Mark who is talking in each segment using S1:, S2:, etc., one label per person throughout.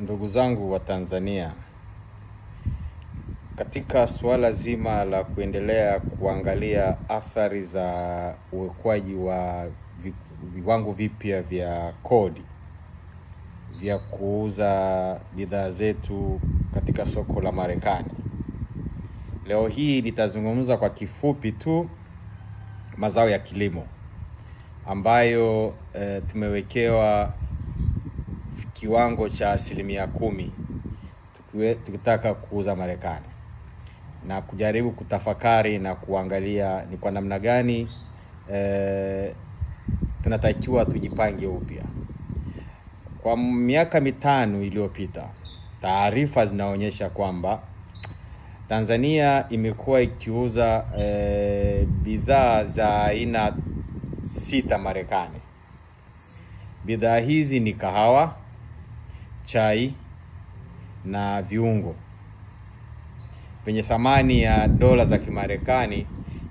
S1: Ndugu zangu wa Tanzania, katika suala zima la kuendelea kuangalia athari za uwekwaji wa viwango vipya vya kodi vya kuuza bidhaa zetu katika soko la Marekani, leo hii nitazungumza kwa kifupi tu mazao ya kilimo ambayo tumewekewa kiwango cha 10% tukitaka kuuza Marekani, na kujaribu kutafakari na kuangalia ni kwa namna gani tunatakiwa tujipange upya. Kwa miaka 5 iliyopita, taarifa zinaonyesha kwamba Tanzania imekuwa ikiuza bidhaa za aina 6 Marekani. Bidhaa hizi ni kahawa, chai na viungo penye thamani ya dola za Kimarekani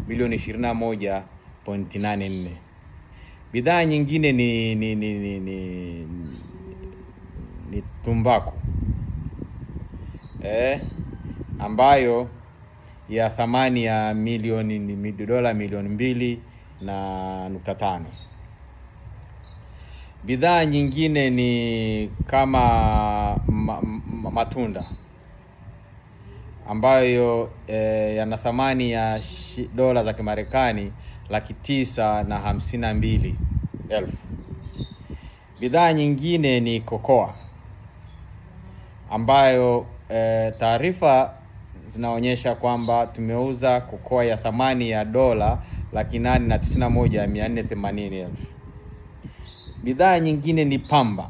S1: milioni 21.84. Bidhaa nyingine ni tumbaku ambayo ya thamani ya dola milioni 2.5. Bidhaa nyingine ni kama matunda ambayo yana thamani ya dola za Kimarekani 952,000. Bidhaa nyingine ni kokoa ambayo taarifa zinaonyesha kwamba tumeuza kokoa ya thamani ya dola 891,480,000. Bidhaa nyingine ni pamba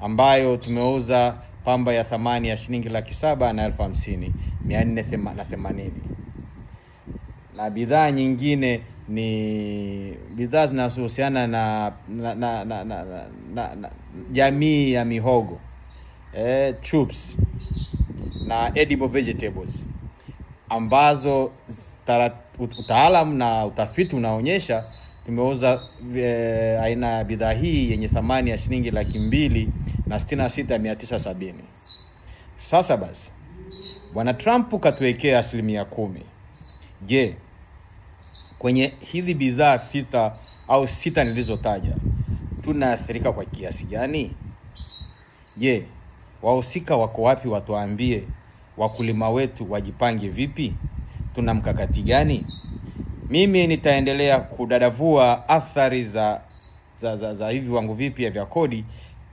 S1: ambayo tumeuza pamba ya thamani ya shilingi 750,480. Na bidhaa nyingine ni bidhaa zinazohusiana na jamii ya mihogo, chups na edible vegetables, ambazo utaalamu na utafiti unaonyesha tumeuza aina ya bidhaa hii yenye thamani ya shilingi 266,970. Sasa basi, Bwana Trump katuwekea 10%. Je, kwenye hizi bidhaa 6 nilizotaja tunaathirika kwa kiasi gani? Je, wahusika wako wapi? Watuambie. Wakulima wetu wajipange vipi? Tuna mkakati gani? Mimi nitaendelea kudadavua athari za hivi viwango vipya vya kodi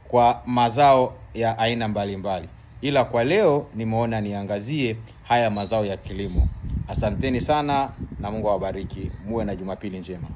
S1: kwa mazao ya aina mbalimbali. Ila kwa leo nimeona niangazie haya mazao ya kilimo. Asanteni sana na Mungu awabariki. Muwe na Jumapili njema.